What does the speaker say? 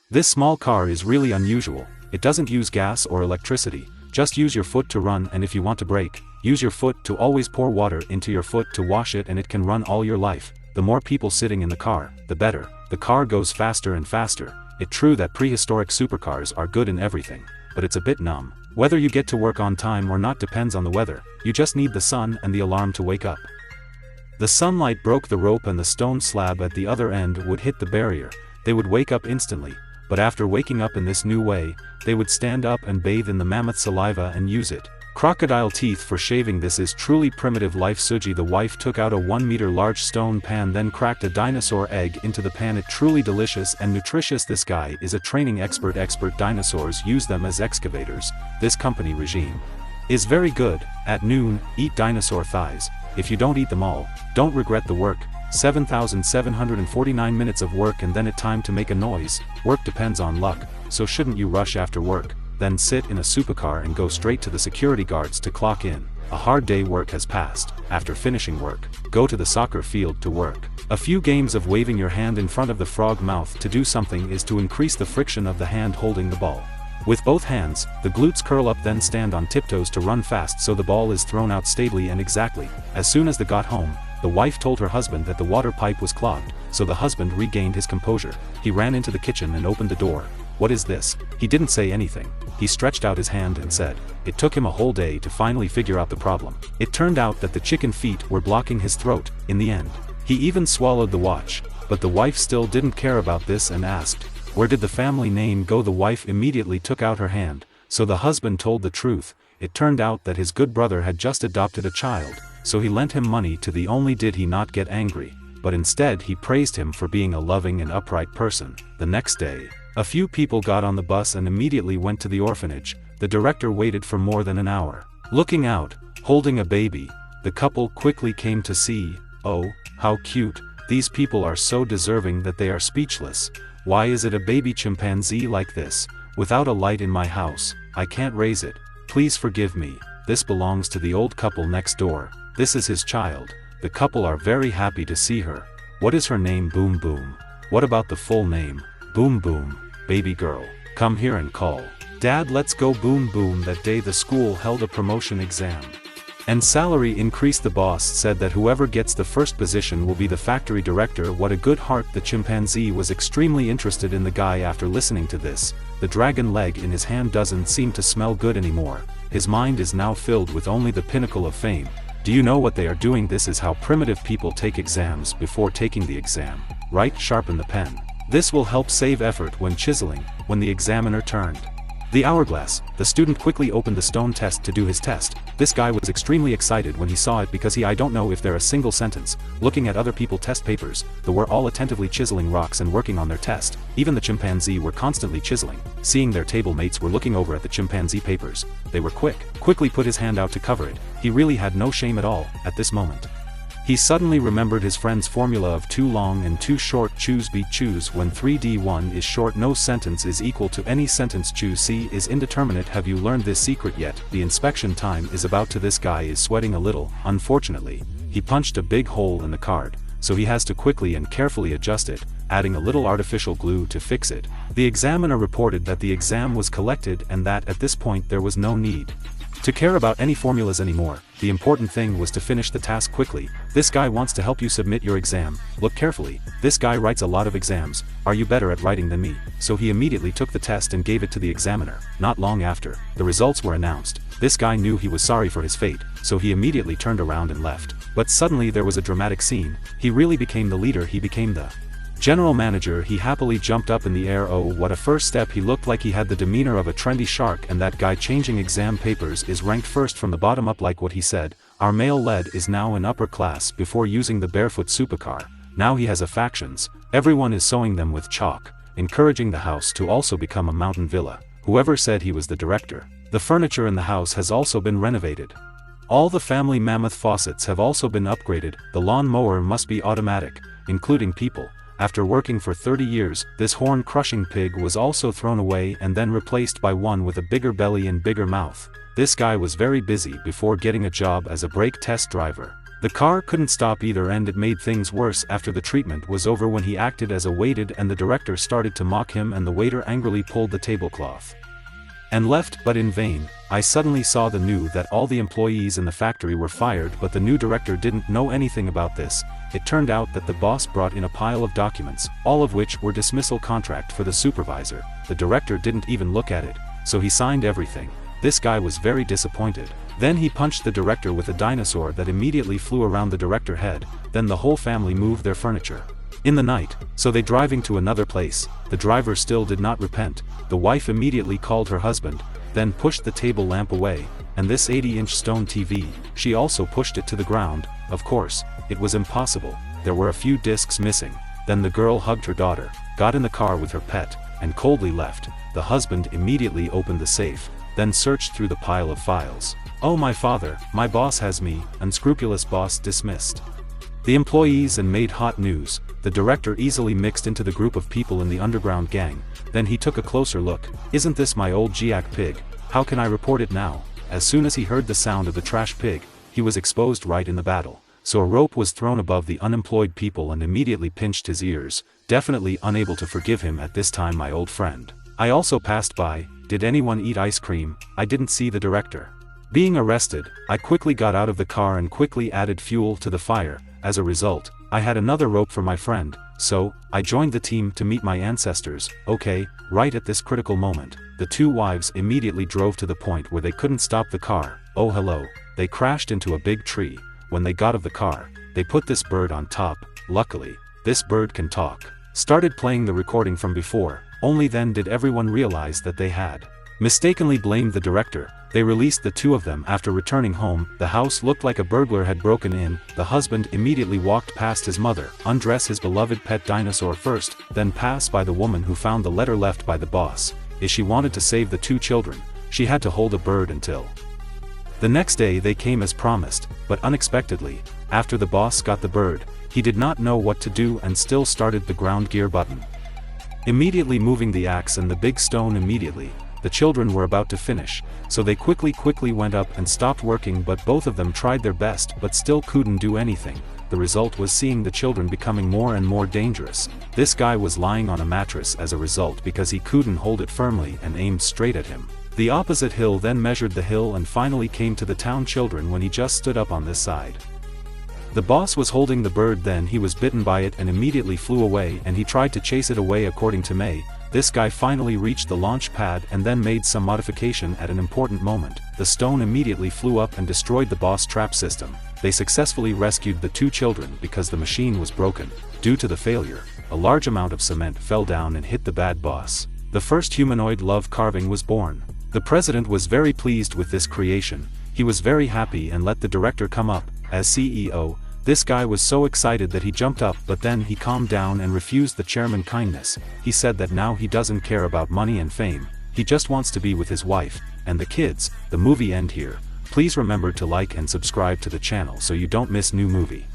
This small car is really unusual. It doesn't use gas or electricity. Just use your foot to run, and if you want to brake, use your foot to always pour water into your foot to wash it, and it can run all your life. The more people sitting in the car, the better. The car goes faster and faster. It's true that prehistoric supercars are good in everything, but it's a bit numb. Whether you get to work on time or not depends on the weather. You just need the sun and the alarm to wake up. The sunlight broke the rope and the stone slab at the other end would hit the barrier. They would wake up instantly, but after waking up in this new way, they would stand up and bathe in the mammoth saliva and use it. Crocodile teeth for shaving. This is truly primitive life. Suji, the wife, took out a 1-meter large stone pan, then cracked a dinosaur egg into the pan. It truly delicious and nutritious. This guy is a training expert. Dinosaurs use them as excavators. This company regime is very good. At noon, eat dinosaur thighs. If you don't eat them all, don't regret the work. 7,749 minutes of work and then it's time to make a noise. Work depends on luck, so shouldn't you rush after work, then sit in a supercar and go straight to the security guards to clock in. A hard day work has passed. After finishing work, go to the soccer field to work. A few games of waving your hand in front of the frog mouth to do something is to increase the friction of the hand holding the ball. With both hands, the glutes curl up, then stand on tiptoes to run fast so the ball is thrown out stably and exactly. As soon as they got home, the wife told her husband that the water pipe was clogged, so the husband regained his composure. He ran into the kitchen and opened the door. "What is this?" He didn't say anything. He stretched out his hand and said. It took him a whole day to finally figure out the problem. It turned out that the chicken feet were blocking his throat. In the end, he even swallowed the watch, but the wife still didn't care about this and asked, "Where did the family name go?" The wife immediately took out her hand, so the husband told the truth. It turned out that his good brother had just adopted a child, so he lent him money to the only did he not get angry, but instead he praised him for being a loving and upright person. The next day, a few people got on the bus and immediately went to the orphanage. The director waited for more than an hour. Looking out, holding a baby, the couple quickly came to see. Oh, how cute. These people are so deserving that they are speechless. Why is it a baby chimpanzee like this? Without a light in my house, I can't raise it. Please forgive me. This belongs to the old couple next door. This is his child. The couple are very happy to see her. What is her name? Boom Boom. What about the full name? Boom Boom. Baby girl, come here and call Dad, let's go. Boom Boom. That day the school held a promotion exam, and salary increased. The boss said that whoever gets the first position will be the factory director. What a good heart. The chimpanzee was extremely interested in the guy. After listening to this, the dragon leg in his hand doesn't seem to smell good anymore. His mind is now filled with only the pinnacle of fame. Do you know what they are doing? This is how primitive people take exams before taking the exam. Right? Sharpen the pen. This will help save effort when chiseling. When the examiner turned the hourglass, the student quickly opened the stone test to do his test. This guy was extremely excited when he saw it because I don't know if they're a single sentence. Looking at other people test papers, they were all attentively chiseling rocks and working on their test. Even the chimpanzee were constantly chiseling. Seeing their table mates were looking over at the chimpanzee papers, they were quickly put his hand out to cover it. He really had no shame at all at this moment. He suddenly remembered his friend's formula of too long and too short. Choose B. Choose when 3D1 is short. No sentence is equal to any sentence. Choose C is indeterminate. Have you learned this secret yet? The inspection time is about to. This guy is sweating a little. Unfortunately, he punched a big hole in the card, so he has to quickly and carefully adjust it, adding a little artificial glue to fix it. The examiner reported that the exam was collected and that at this point there was no need to care about any formulas anymore. The important thing was to finish the task quickly. This guy wants to help you submit your exam. Look carefully. This guy writes a lot of exams. Are you better at writing than me? So he immediately took the test and gave it to the examiner. Not long after, the results were announced. This guy knew he was sorry for his fate, so he immediately turned around and left. But suddenly there was a dramatic scene. He really became the leader. He became the general manager. He happily jumped up in the air. Oh, what a first step. He looked like he had the demeanor of a trendy shark, and that guy changing exam papers is ranked first from the bottom up. Like what he said, our male lead is now in upper class before using the barefoot supercar. Now he has affections. Everyone is sewing them with chalk, encouraging the house to also become a mountain villa. Whoever said he was the director? The furniture in the house has also been renovated. All the family mammoth faucets have also been upgraded. The lawn mower must be automatic, including people. After working for 30 years, this horn-crushing pig was also thrown away and then replaced by one with a bigger belly and bigger mouth. This guy was very busy before getting a job as a brake test driver. The car couldn't stop either, and it made things worse after the treatment was over when he acted as a waited and the director started to mock him and the waiter angrily pulled the tablecloth and left, but in vain. I suddenly saw the news that all the employees in the factory were fired, but the new director didn't know anything about this. It turned out that the boss brought in a pile of documents, all of which were dismissal contract for the supervisor. The director didn't even look at it, so he signed everything. This guy was very disappointed. Then he punched the director with a dinosaur that immediately flew around the director's head. Then the whole family moved their furniture in the night, so they driving to another place. The driver still did not repent. The wife immediately called her husband, then pushed the table lamp away, and this 80-inch stone TV, she also pushed it to the ground. Of course, it was impossible. There were a few discs missing. Then the girl hugged her daughter, got in the car with her pet, and coldly left. The husband immediately opened the safe, then searched through the pile of files. "Oh my father, my boss has me," unscrupulous boss dismissed. The employees and made hot news. The director easily mixed into the group of people in the underground gang. Then he took a closer look. "Isn't this my old Giac pig? How can I report it now?" As soon as he heard the sound of the trash pig, he was exposed right in the battle. So a rope was thrown above the unemployed people and immediately pinched his ears. Definitely unable to forgive him at this time, my old friend. I also passed by. Did anyone eat ice cream? I didn't see the director being arrested. I quickly got out of the car and quickly added fuel to the fire. As a result, I had another rope for my friend, so I joined the team to meet my ancestors. Okay, right at this critical moment, the two wives immediately drove to the point where they couldn't stop the car. Oh hello, they crashed into a big tree. When they got of the car, they put this bird on top. Luckily, this bird can talk. Started playing the recording from before. Only then did everyone realize that they had mistakenly blamed the director. They released the two of them after returning home. The house looked like a burglar had broken in. The husband immediately walked past his mother, undress his beloved pet dinosaur first, then pass by the woman who found the letter left by the boss. If she wanted to save the two children, she had to hold a bird until the next day. They came as promised, but unexpectedly, after the boss got the bird, he did not know what to do and still started the ground gear button, immediately moving the axe and the big stone immediately. The children were about to finish, so they quickly went up and stopped working, but both of them tried their best but still couldn't do anything. The result was seeing the children becoming more and more dangerous. This guy was lying on a mattress as a result because he couldn't hold it firmly and aimed straight at him. The opposite hill then measured the hill and finally came to the town children when he just stood up on this side. The boss was holding the bird, then he was bitten by it and immediately flew away, and he tried to chase it away. According to May, this guy finally reached the launch pad and then made some modification at an important moment. The stone immediately flew up and destroyed the boss trap system. They successfully rescued the two children because the machine was broken. Due to the failure, a large amount of cement fell down and hit the bad boss. The first humanoid love carving was born. The president was very pleased with this creation. He was very happy and let the director come up as CEO. This guy was so excited that he jumped up, but then he calmed down and refused the chairman kindness. He said that now he doesn't care about money and fame. He just wants to be with his wife and the kids. The movie end here. Please remember to like and subscribe to the channel so you don't miss new movie.